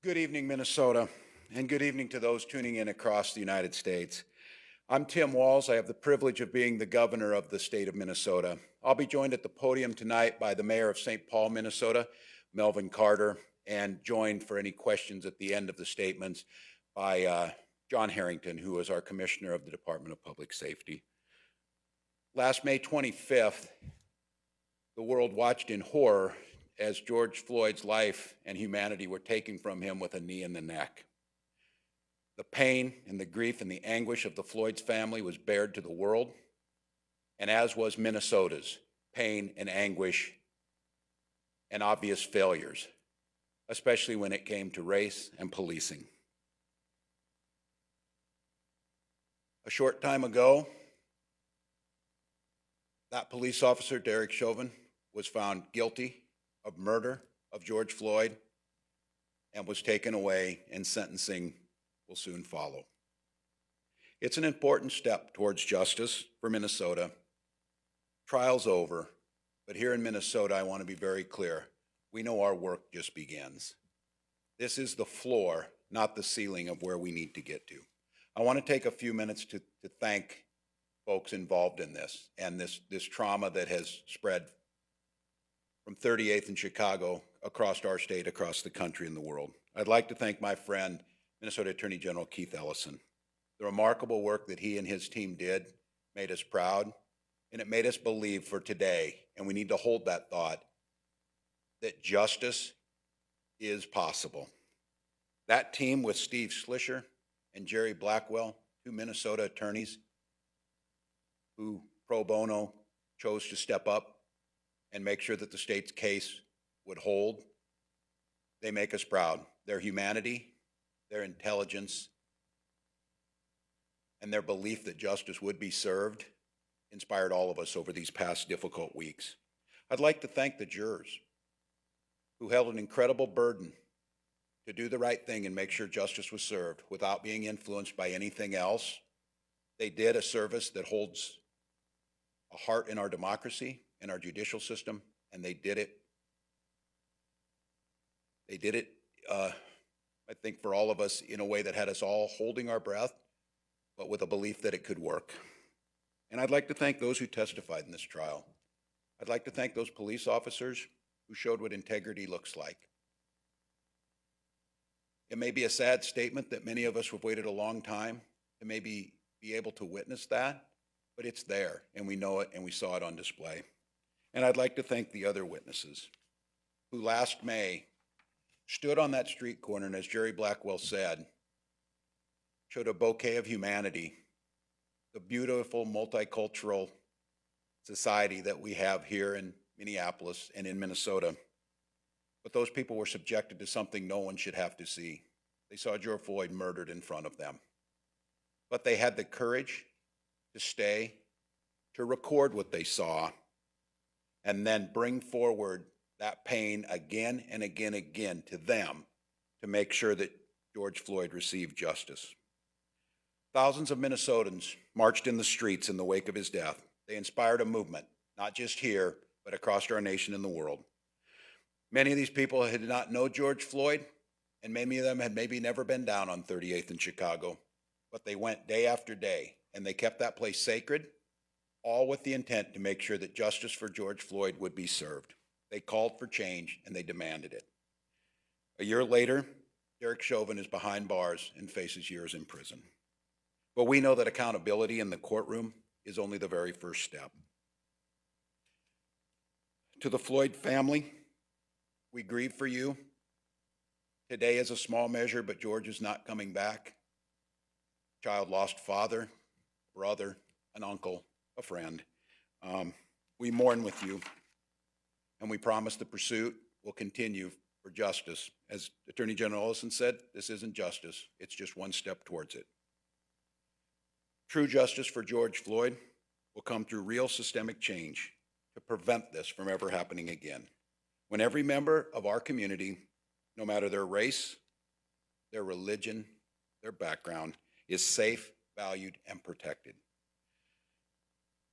Good evening, Minnesota, and good evening to those tuning in across the United States. I'm Tim Walz. I have the privilege of being the governor of the state of Minnesota. I'll be joined at the podium tonight by the mayor of St. Paul, Minnesota, Melvin Carter, and joined for any questions at the end of the statements by John Harrington, who is our commissioner of the Department of Public Safety. Last May 25th, the world watched in horror as George Floyd's life and humanity were taken from him with a knee in the neck. The pain and the grief and the anguish of the Floyd's family was bared to the world, and as was Minnesota's pain and anguish and obvious failures, especially when it came to race and policing. A short time ago, that police officer, Derek Chauvin, was found guilty of murder of George Floyd and was taken away, and sentencing will soon follow. It's an important step towards justice for Minnesota. Trial's over, but here in Minnesota, I want to be very clear. We know our work just begins. This is the floor, not the ceiling of where we need to get to. I want to take a few minutes to thank folks involved in this and this trauma that has spread from 38th in Chicago across our state, across the country and the world. I'd like to thank my friend, Minnesota Attorney General Keith Ellison. The remarkable work that he and his team did made us proud, and it made us believe for today, and we need to hold that thought, that justice is possible. That team with Steve Schlischer and Jerry Blackwell, two Minnesota attorneys who pro bono chose to step up and make sure that the state's case would hold, they make us proud. Their humanity, their intelligence, and their belief that justice would be served inspired all of us over these past difficult weeks. I'd like to thank the jurors who held an incredible burden to do the right thing and make sure justice was served without being influenced by anything else. They did a service that holds a heart in our democracy, in our judicial system, and they did it. They did it, I think, for all of us in a way that had us all holding our breath, but with a belief that it could work. And I'd like to thank those who testified in this trial. I'd like to thank those police officers who showed what integrity looks like. It may be a sad statement that many of us have waited a long time to maybe be able to witness that, but it's there, and we know it, and we saw it on display. And I'd like to thank the other witnesses who last May stood on that street corner and, as Jerry Blackwell said, showed a bouquet of humanity, the beautiful multicultural society that we have here in Minneapolis and in Minnesota. But those people were subjected to something no one should have to see. They saw George Floyd murdered in front of them. But they had the courage to stay, to record what they saw, and then bring forward that pain again and again to them to make sure that George Floyd received justice. Thousands of Minnesotans marched in the streets in the wake of his death. They inspired a movement, not just here, but across our nation and the world. Many of these people did not know George Floyd, and many of them had maybe never been down on 38th in Chicago, but they went day after day, and they kept that place sacred, all with the intent to make sure that justice for George Floyd would be served. They called for change, and they demanded it. A year later, Derek Chauvin is behind bars and faces years in prison. But we know that accountability in the courtroom is only the very first step. To the Floyd family, we grieve for you. Today is a small measure, but George is not coming back. Child lost father, brother, an uncle, a friend. We mourn with you, and we promise the pursuit will continue for justice. As Attorney General Ellison said, this isn't justice, it's just one step towards it. True justice for George Floyd will come through real systemic change to prevent this from ever happening again. When every member of our community, no matter their race, their religion, their background, is safe, valued, and protected.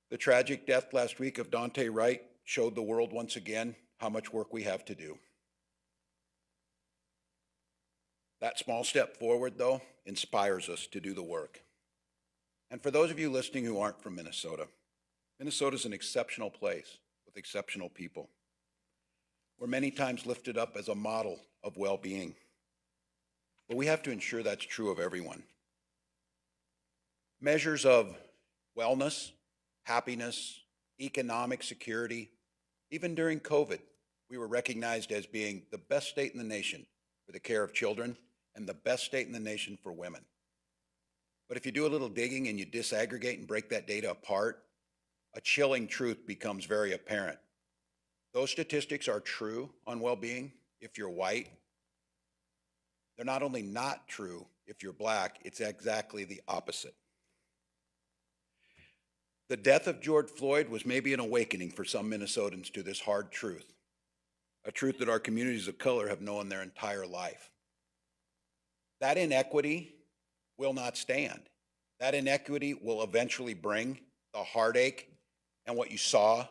The tragic death last week of Daunte Wright showed the world once again how much work we have to do. That small step forward, though, inspires us to do the work. And for those of you listening who aren't from Minnesota, Minnesota is an exceptional place with exceptional people. We're many times lifted up as a model of well-being, but we have to ensure that's true of everyone. Measures of wellness, happiness, economic security, even during COVID, we were recognized as being the best state in the nation for the care of children and the best state in the nation for women. But if you do a little digging and you disaggregate and break that data apart, a chilling truth becomes very apparent. Those statistics are true on well-being if you're white. They're not only not true if you're black, it's exactly the opposite. The death of George Floyd was maybe an awakening for some Minnesotans to this hard truth, a truth that our communities of color have known their entire life. That inequity will not stand. That inequity will eventually bring the heartache and what you saw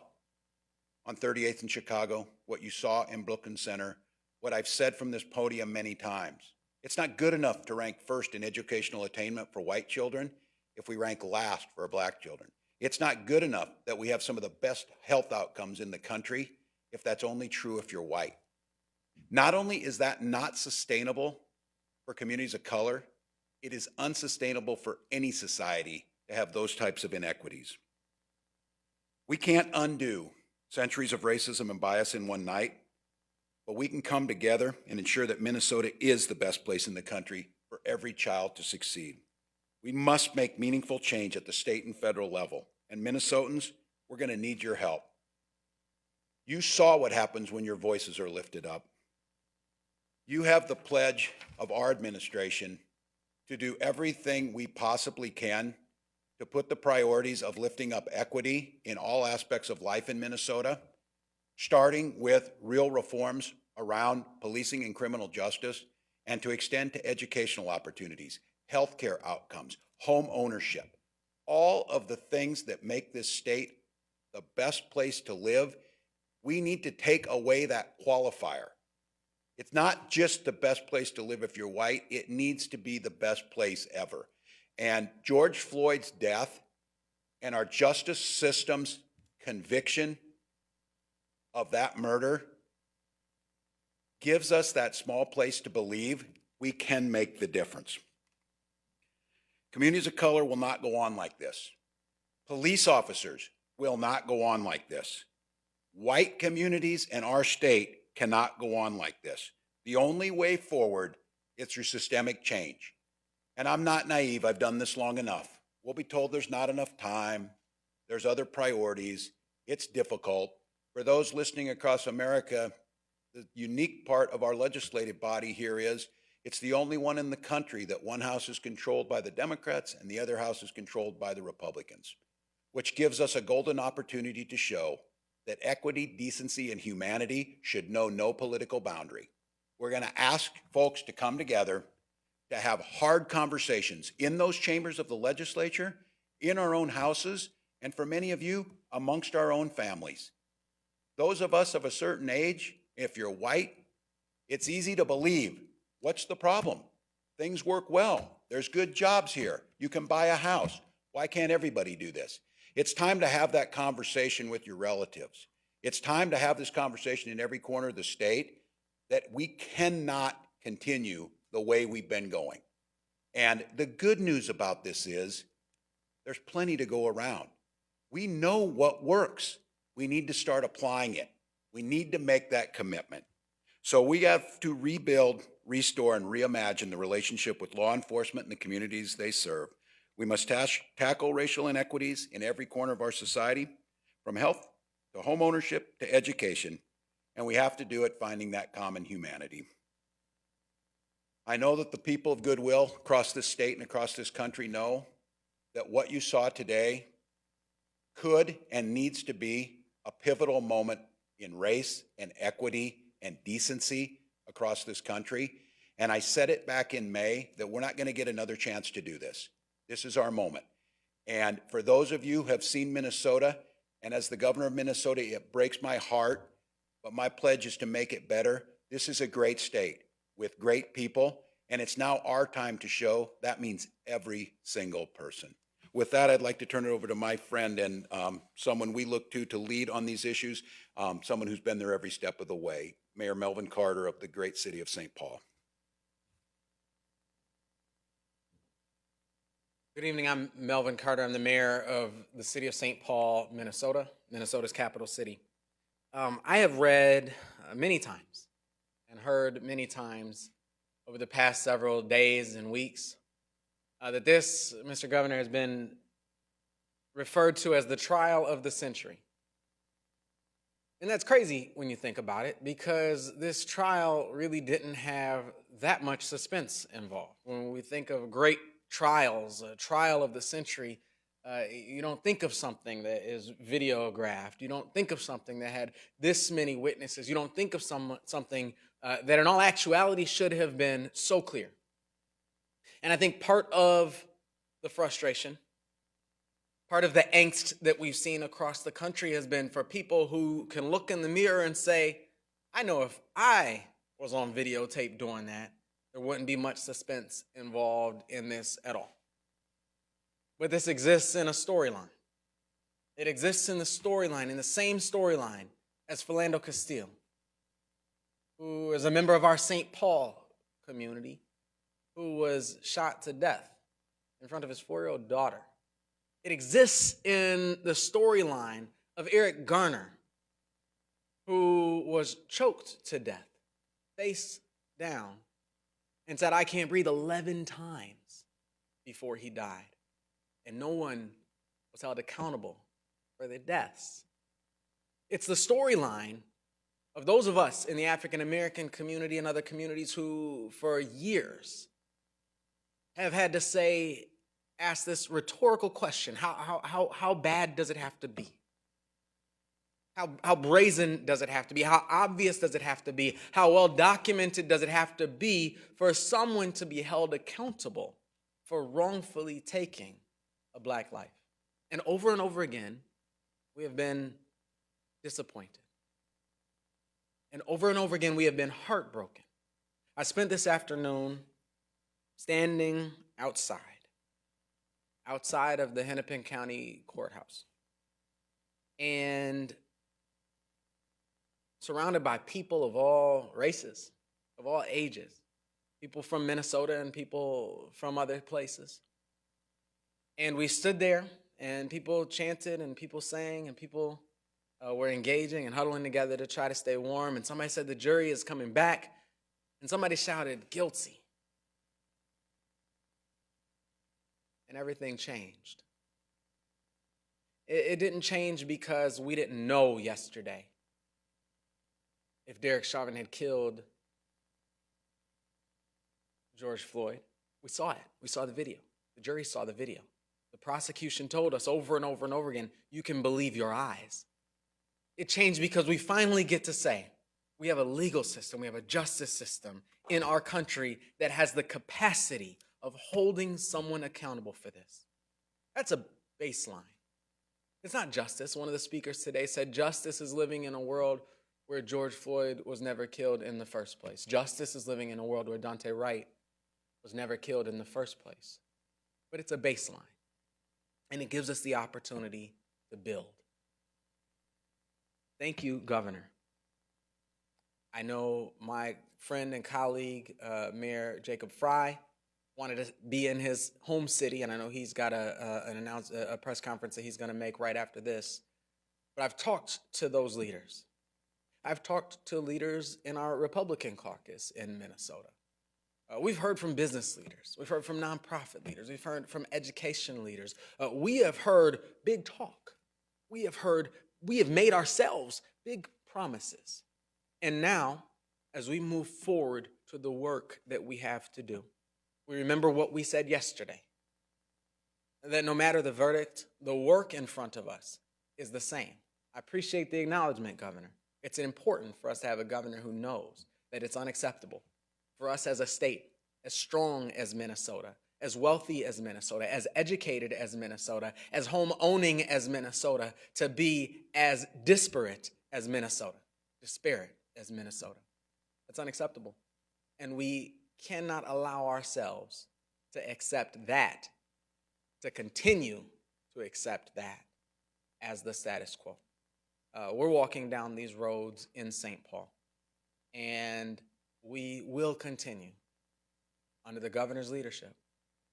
on 38th in Chicago, what you saw in Brooklyn Center, what I've said from this podium many times. It's not good enough to rank first in educational attainment for white children if we rank last for black children. It's not good enough that we have some of the best health outcomes in the country if that's only true if you're white. Not only is that not sustainable for communities of color, it is unsustainable for any society to have those types of inequities. We can't undo centuries of racism and bias in one night, but we can come together and ensure that Minnesota is the best place in the country for every child to succeed. We must make meaningful change at the state and federal level, and Minnesotans, we're going to need your help. You saw what happens when your voices are lifted up. You have the pledge of our administration to do everything we possibly can to put the priorities of lifting up equity in all aspects of life in Minnesota, starting with real reforms around policing and criminal justice, and to extend to educational opportunities, healthcare outcomes, home ownership, all of the things that make this state the best place to live. We need to take away that qualifier. It's not just the best place to live if you're white, it needs to be the best place ever. And George Floyd's death and our justice system's conviction of that murder gives us that small place to believe we can make the difference. Communities of color will not go on like this. Police officers will not go on like this. White communities in our state cannot go on like this. The only way forward is through systemic change. And I'm not naive, I've done this long enough. We'll be told there's not enough time, there's other priorities, it's difficult. For those listening across America, the unique part of our legislative body here is it's the only one in the country that one house is controlled by the Democrats and the other house is controlled by the Republicans, which gives us a golden opportunity to show that equity, decency, and humanity should know no political boundary. We're going to ask folks to come together to have hard conversations in those chambers of the legislature, in our own houses, and for many of you, amongst our own families. Those of us of a certain age, if you're white, it's easy to believe. What's the problem? Things work well. There's good jobs here. You can buy a house. Why can't everybody do this? It's time to have that conversation with your relatives. It's time to have this conversation in every corner of the state that we cannot continue the way we've been going. And the good news about this is there's plenty to go around. We know what works. We need to start applying it. We need to make that commitment. So we have to rebuild, restore, and reimagine the relationship with law enforcement and the communities they serve. We must tackle racial inequities in every corner of our society, from health to home ownership to education, and we have to do it finding that common humanity. I know that the people of goodwill across this state and across this country know that what you saw today could and needs to be a pivotal moment in race and equity and decency across this country. And I said it back in May that we're not going to get another chance to do this. This is our moment. And for those of you who have seen Minnesota, and as the governor of Minnesota, it breaks my heart, but my pledge is to make it better. This is a great state with great people, And it's now our time to show that means every single person. With that, I'd like to turn it over to my friend and someone we look to lead on these issues, someone who's been there every step of the way, Mayor Melvin Carter of the great city of St. Paul. Good evening. I'm Melvin Carter. I'm the mayor of the city of St. Paul, Minnesota, Minnesota's capital city. I have read many times and heard many times over the past several days and weeks that this, Mr. Governor, has been referred to as the trial of the century. And that's crazy when you think about it, because this trial really didn't have that much suspense involved. When we think of great trials, a trial of the century, you don't think of something that is videographed. You don't think of something that had this many witnesses. You don't think of something that in all actuality should have been so clear. And I think part of the frustration, part of the angst that we've seen across the country has been for people who can look in the mirror and say, I know if I was on videotape doing that, there wouldn't be much suspense involved in this at all. But this exists in a storyline. It exists in the storyline, in the same storyline as Philando Castile, who is a member of our St. Paul community, who was shot to death in front of his 4-year-old daughter. It exists in the storyline of Eric Garner, who was choked to death, face down, and said, I can't breathe 11 times before he died. And no one was held accountable for their deaths. It's the storyline of those of us in the African American community and other communities who, for years, have had to ask this rhetorical question: how bad does it have to be? How brazen does it have to be? How obvious does it have to be? How well documented does it have to be for someone to be held accountable for wrongfully taking a black life? And over again, we have been disappointed. And over again, we have been heartbroken. I spent this afternoon standing outside of the Hennepin County Courthouse, and surrounded by people of all races, of all ages, people from Minnesota and people from other places. And we stood there, and people chanted, and people sang, and people were engaging and huddling together to try to stay warm. And somebody said, the jury is coming back. And somebody shouted, guilty. And everything changed. It didn't change because we didn't know yesterday if Derek Chauvin had killed George Floyd. We saw it. We saw the video. The jury saw the video. The prosecution told us over and over again, you can believe your eyes. It changed because we finally get to say, we have a legal system, we have a justice system in our country that has the capacity of holding someone accountable for this. That's a baseline. It's not justice. One of the speakers today said justice is living in a world where George Floyd was never killed in the first place. Justice is living in a world where Dante Wright was never killed in the first place. But it's a baseline, and it gives us the opportunity to build. Thank you, Governor. I know my friend and colleague, Mayor Jacob Fry, wanted to be in his home city, and I know he's got a press conference that he's going to make right after this. But I've talked to those leaders. I've talked to leaders in our Republican caucus in Minnesota. We've heard from business leaders. We've heard from nonprofit leaders. We've heard from education leaders. We have heard big talk. We have made ourselves big promises. And now, as we move forward to the work that we have to do, we remember what we said yesterday, that no matter the verdict, the work in front of us is the same. I appreciate the acknowledgement, Governor. It's important for us to have a governor who knows that it's unacceptable for us as a state, as strong as Minnesota, as wealthy as Minnesota, as educated as Minnesota, as home-owning as Minnesota, to be as disparate as Minnesota, disparate as Minnesota. That's unacceptable. And we cannot allow ourselves to accept that, to continue to accept that as the status quo. We're walking down these roads in St. Paul, and we will continue under the governor's leadership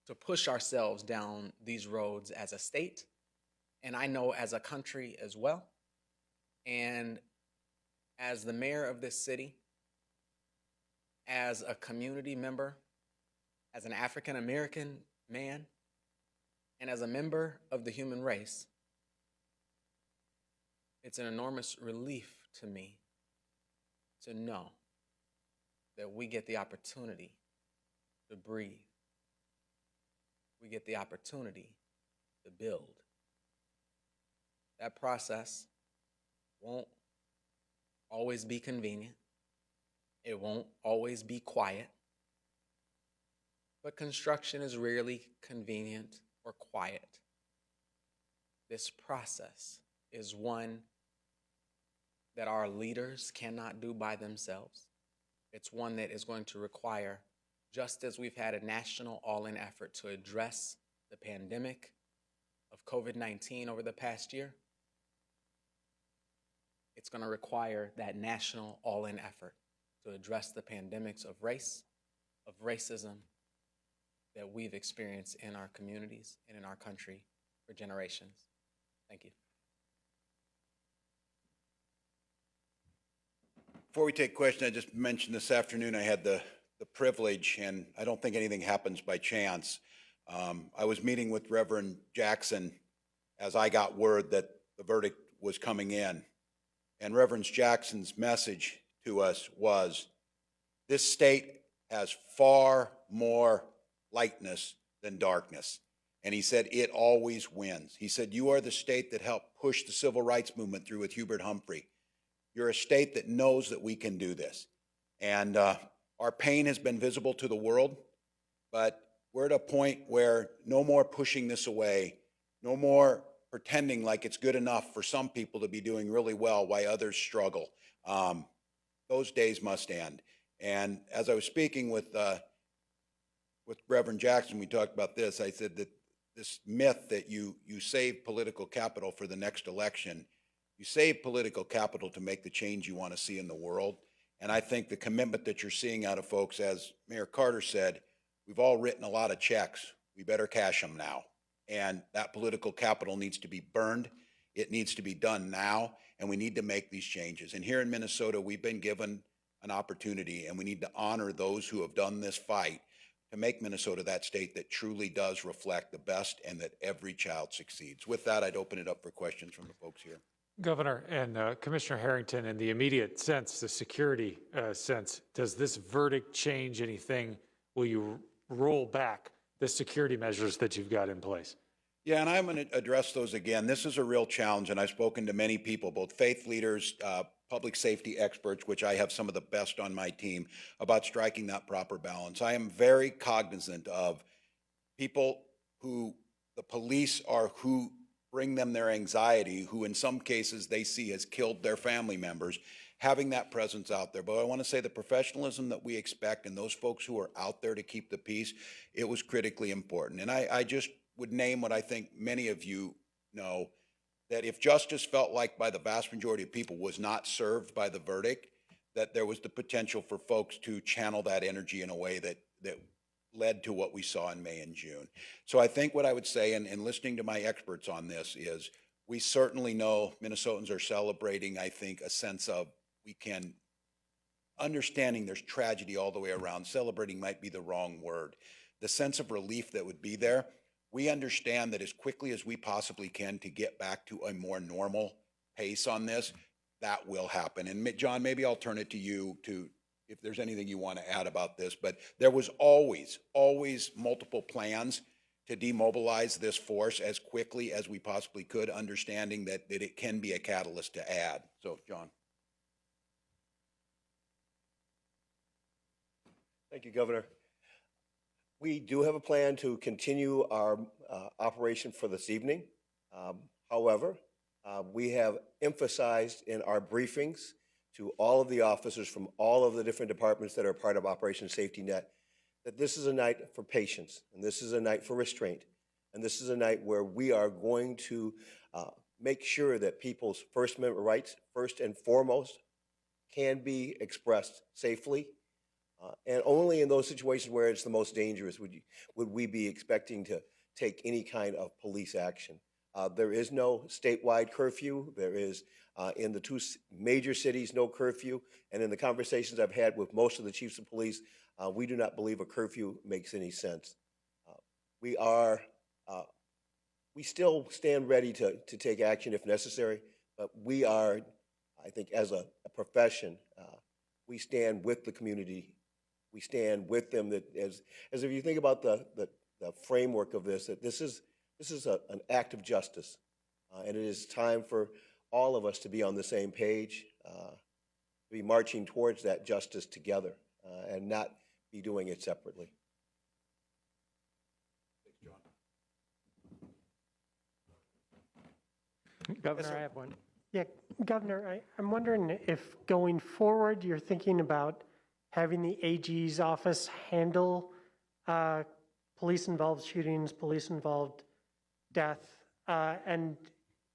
to push ourselves down these roads as a state, and I know as a country as well. And as the mayor of this city, as a community member, as an African American man, and as a member of the human race, it's an enormous relief to me to know that we get the opportunity to breathe. We get the opportunity to build. That process won't always be convenient. It won't always be quiet. But construction is rarely convenient or quiet. This process is one that our leaders cannot do by themselves. It's one that is going to require, just as we've had a national all-in effort to address the pandemic of COVID-19 over the past year, it's going to require that national all-in effort to address the pandemics of race, of racism that we've experienced in our communities and in our country for generations. Thank you. Before we take questions, I just mentioned this afternoon I had the privilege, and I don't think anything happens by chance. I was meeting with Reverend Jackson as I got word that the verdict was coming in. And Reverend Jackson's message to us was, this state has far more lightness than darkness. And he said, it always wins. He said, you are the state that helped push the civil rights movement through with Hubert Humphrey. You're a state that knows that we can do this. And our pain has been visible to the world, but we're at a point where no more pushing this away, no more pretending like it's good enough for some people to be doing really well while others struggle. Those days must end. And as I was speaking with Reverend Jackson, we talked about this. I said that this myth that you save political capital for the next election, you save political capital to make the change you want to see in the world. And I think the commitment that you're seeing out of folks, as Mayor Carter said, we've all written a lot of checks. We better cash them now. And that political capital needs to be burned. It needs to be done now, and we need to make these changes. And here in Minnesota, we've been given an opportunity, and we need to honor those who have done this fight to make Minnesota that state that truly does reflect the best and that every child succeeds. With that, I'd open it up for questions from the folks here. Governor and Commissioner Harrington, in the immediate sense, the security sense, does this verdict change anything? Will you roll back the security measures that you've got in place? Yeah, and I'm going to address those again. This is a real challenge, and I've spoken to many people, both faith leaders, public safety experts, which I have some of the best on my team, about striking that proper balance. I am very cognizant of people who the police are who bring them their anxiety, who in some cases they see has killed their family members, having that presence out there. But I want to say the professionalism that we expect and those folks who are out there to keep the peace, it was critically important. And I just would name what I think many of you know, that if justice felt like by the vast majority of people was not served by the verdict, that there was the potential for folks to channel that energy in a way that led to what we saw in May and June. So I think what I would say, and listening to my experts on this, is we certainly know Minnesotans are celebrating, I think, a sense of we can, understanding there's tragedy all the way around. Celebrating might be the wrong word. The sense of relief that would be there, we understand that as quickly as we possibly can to get back to a more normal pace on this, that will happen. And John, maybe I'll turn it to you to, if there's anything you want to add about this, but there was always multiple plans to demobilize this force as quickly as we possibly could, understanding that it can be a catalyst to add. So, John. Thank you, Governor. We do have a plan to continue our operation for this evening. However, we have emphasized in our briefings to all of the officers from all of the different departments that are part of Operation Safety Net that this is a night for patience, and this is a night for restraint, and this is a night where we are going to make sure that people's First Amendment rights, first and foremost, can be expressed safely. And only in those situations where it's the most dangerous would we be expecting to take any kind of police action. There is no statewide curfew. There is, in the two major cities, no curfew. And in the conversations I've had with most of the chiefs of police, we do not believe a curfew makes any sense. We still stand ready to take action if necessary, but we are, I think, as a profession, we stand with the community. We stand with them. That as if you think about the framework of this, that this is an act of justice, and it is time for all of us to be on the same page, to be marching towards that justice together, and not be doing it separately. Governor, I have one. Yeah, Governor, I'm wondering if going forward, you're thinking about having the AG's office handle police-involved shootings, police-involved death, and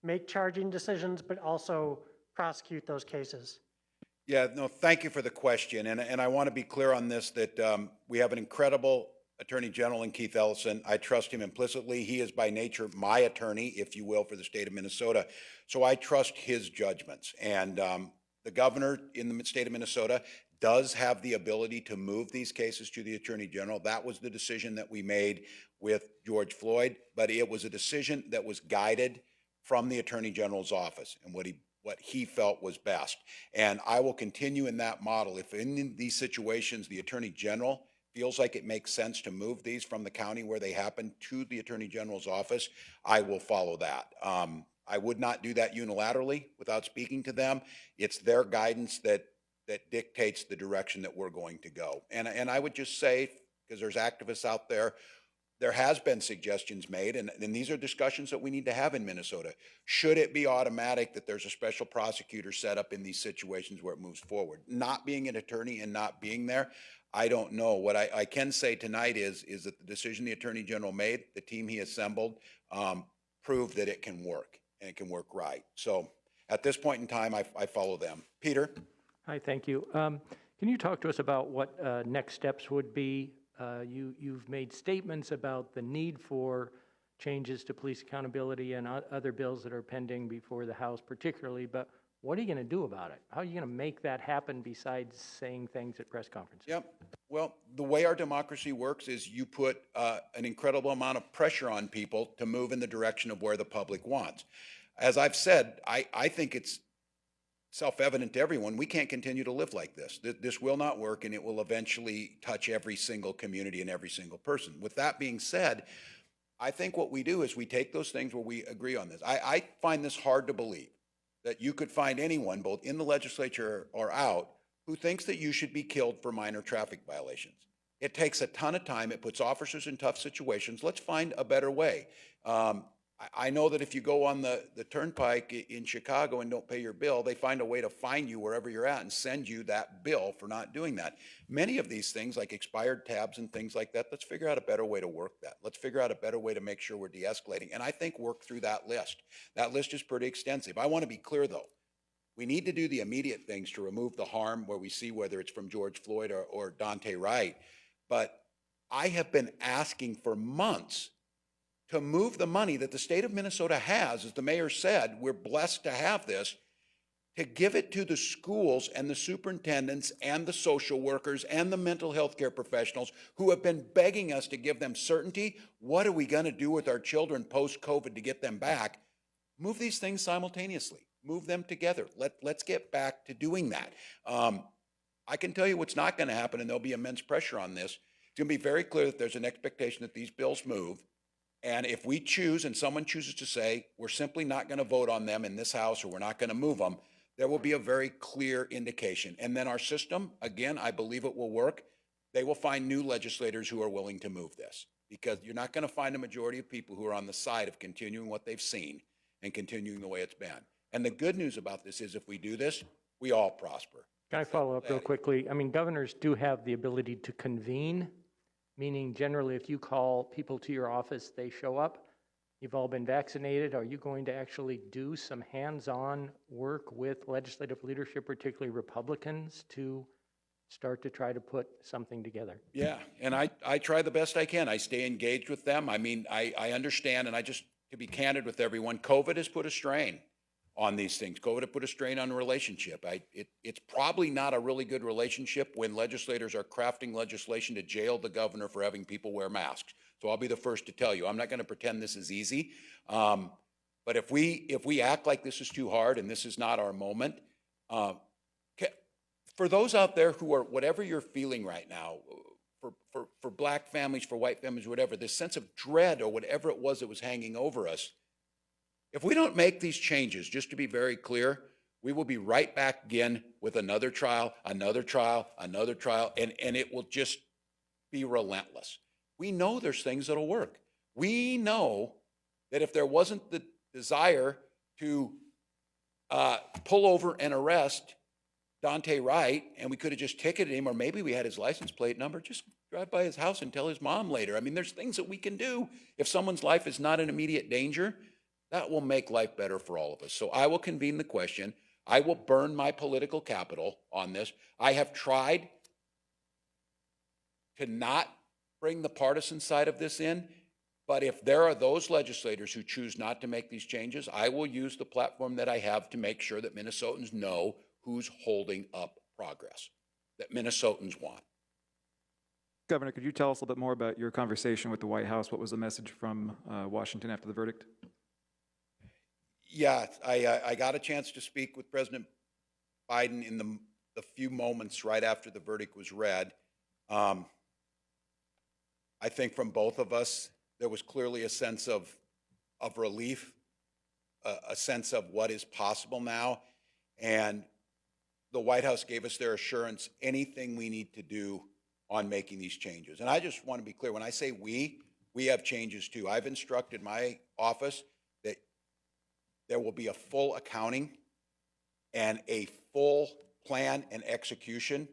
make charging decisions, but also prosecute those cases. Yeah, no, thank you for the question. And I want to be clear on this, that we have an incredible Attorney General in Keith Ellison. I trust him implicitly. He is by nature my attorney, if you will, for the state of Minnesota. So I trust his judgments. And the governor in the state of Minnesota does have the ability to move these cases to the Attorney General. That was the decision that we made with George Floyd, but it was a decision that was guided from the Attorney General's office and what he felt was best. And I will continue in that model. If in these situations the Attorney General feels like it makes sense to move these from the county where they happen to the Attorney General's office, I will follow that. I would not do that unilaterally without speaking to them. It's their guidance that dictates the direction that we're going to go. And I would just say, because there's activists out there, there has been suggestions made, and these are discussions that we need to have in Minnesota. Should it be automatic that there's a special prosecutor set up in these situations where it moves forward? Not being an attorney and not being there, I don't know. What I can say tonight is that the decision the Attorney General made, the team he assembled, proved that it can work, and it can work right. So at this point in time, I follow them. Peter? Hi, thank you. Can you talk to us about what next steps would be? You've made statements about the need for changes to police accountability and other bills that are pending before the House particularly, but what are you going to do about it? How are you going to make that happen besides saying things at press conferences? Yep. Well, the way our democracy works is you put an incredible amount of pressure on people to move in the direction of where the public wants. As I've said, I think it's self-evident to everyone, we can't continue to live like this. This will not work, and it will eventually touch every single community and every single person. With that being said, I think what we do is we take those things where we agree on this. I find this hard to believe, that you could find anyone, both in the legislature or out, who thinks that you should be killed for minor traffic violations. It takes a ton of time. It puts officers in tough situations. Let's find a better way. I know that if you go on the turnpike in Chicago and don't pay your bill, they find a way to find you wherever you're at and send you that bill for not doing that. Many of these things, like expired tabs and things like that, let's figure out a better way to work that. Let's figure out a better way to make sure we're de-escalating. And I think work through that list. That list is pretty extensive. I want to be clear, though. We need to do the immediate things to remove the harm where we see whether it's from George Floyd or Dante Wright. But I have been asking for months to move the money that the state of Minnesota has, as the mayor said, we're blessed to have this, to give it to the schools and the superintendents and the social workers and the mental health care professionals who have been begging us to give them certainty. What are we going to do with our children post-COVID to get them back? Move these things simultaneously. Move them together. Let's get back to doing that. I can tell you what's not going to happen, and there'll be immense pressure on this. It's going to be very clear that there's an expectation that these bills move. And if we choose, and someone chooses to say, we're simply not going to vote on them in this House, or we're not going to move them, there will be a very clear indication. And then our system, again, I believe it will work. They will find new legislators who are willing to move this, because you're not going to find a majority of people who are on the side of continuing what they've seen and continuing the way it's been. And the good news about this is if we do this, we all prosper. Can I follow up real quickly? I mean, governors do have the ability to convene Meaning generally, if you call people to your office, they show up, you've all been vaccinated. Are you going to actually do some hands-on work with legislative leadership, particularly Republicans, to start to try to put something together? Yeah, and I try the best I can. I stay engaged with them. I mean, I understand, and I just, to be candid with everyone, COVID has put a strain on these things. COVID has put a strain on the relationship. It's probably not a really good relationship when legislators are crafting legislation to jail the governor for having people wear masks. So I'll be the first to tell you, I'm not going to pretend this is easy. But if we act like this is too hard and this is not our moment, for those out there who are, whatever you're feeling right now, for black families, for white families, whatever, this sense of dread or whatever it was that was hanging over us, if we don't make these changes, just to be very clear, we will be right back again with another trial, another trial, another trial, and it will just be relentless. We know there's things that'll work. We know that if there wasn't the desire to pull over and arrest Dante Wright, and we could have just ticketed him, or maybe we had his license plate number, just drive by his house and tell his mom later. I mean, there's things that we can do. If someone's life is not in immediate danger, that will make life better for all of us. So I will convene the question. I will burn my political capital on this. I have tried to not bring the partisan side of this in, but if there are those legislators who choose not to make these changes, I will use the platform that I have to make sure that Minnesotans know who's holding up progress that Minnesotans want. Governor, could you tell us a little bit more about your conversation with the White House? What was the message from Washington after the verdict? Yeah, I got a chance to speak with President Biden in the few moments right after the verdict was read. I think from both of us, there was clearly a sense of relief, a sense of what is possible now. And the White House gave us their assurance, anything we need to do on making these changes. And I just want to be clear, when I say we have changes too. I've instructed my office that there will be a full accounting and a full plan and execution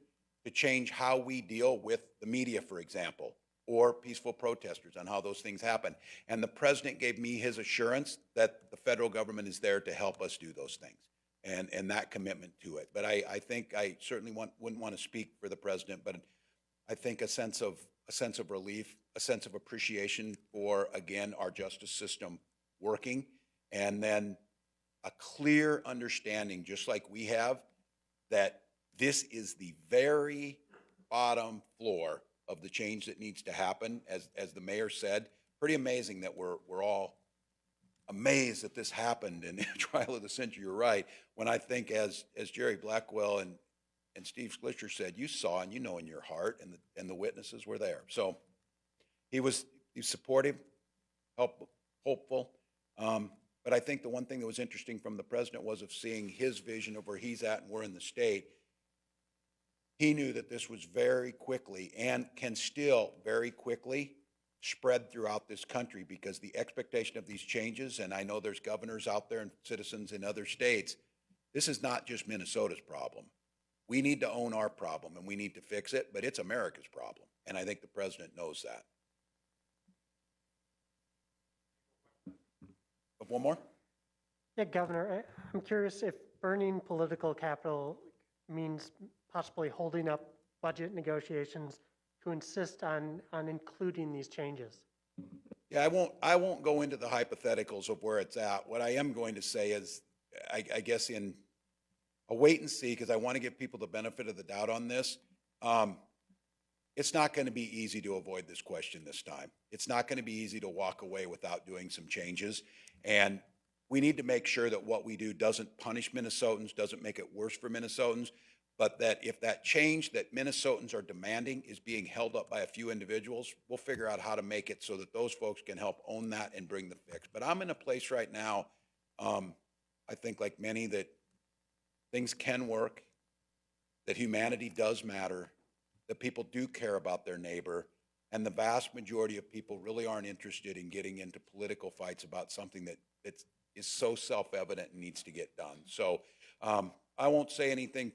to change how we deal with the media, for example, or peaceful protesters, on how those things happen. And the president gave me his assurance that the federal government is there to help us do those things, and that commitment to it. But I think I certainly wouldn't want to speak for the president, but I think a sense of relief, a sense of appreciation for, again, our justice system working, and then a clear understanding, just like we have, that this is the very bottom floor of the change that needs to happen. As the mayor said, pretty amazing that we're all amazed that this happened in the trial of the century. You're right. When I think, as Jerry Blackwell and Steve Schlischer said, you saw and you know in your heart, and the witnesses were there. So he's supportive, hopeful. But I think the one thing that was interesting from the president was of seeing his vision of where he's at and we're in the state. He knew that this was very quickly, and can still very quickly, spread throughout this country, because the expectation of these changes, and I know there's governors out there and citizens in other states, this is not just Minnesota's problem. We need to own our problem and we need to fix it, but it's America's problem. And I think the president knows that. One more? Yeah, Governor, I'm curious if burning political capital means possibly holding up budget negotiations to insist on including these changes. Yeah, I won't go into the hypotheticals of where it's at. What I am going to say is, I guess in a wait and see, because I want to give people the benefit of the doubt on this. It's not going to be easy to avoid this question this time. It's not going to be easy to walk away without doing some changes. And we need to make sure that what we do doesn't punish Minnesotans, doesn't make it worse for Minnesotans, but that if that change that Minnesotans are demanding is being held up by a few individuals, we'll figure out how to make it so that those folks can help own that and bring the fix. But I'm in a place right now, I think like many, that things can work, that humanity does matter, that people do care about their neighbor, and the vast majority of people really aren't interested in getting into political fights about something that is so self-evident and needs to get done. So I won't say anything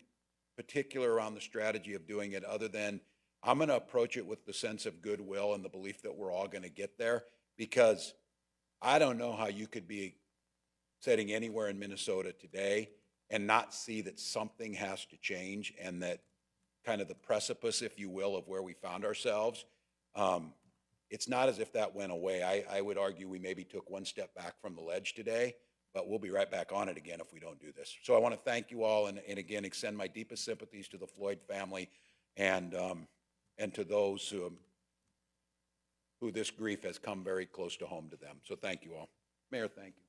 particular around the strategy of doing it, other than I'm going to approach it with the sense of goodwill and the belief that we're all going to get there, because I don't know how you could be sitting anywhere in Minnesota today and not see that something has to change, and that kind of the precipice, if you will, of where we found ourselves. It's not as if that went away. I would argue we maybe took one step back from the ledge today, but we'll be right back on it again if we don't do this. So I want to thank you all, and again, extend my deepest sympathies to the Floyd family and to those who this grief has come very close to home to them. So thank you all. Mayor, thank you.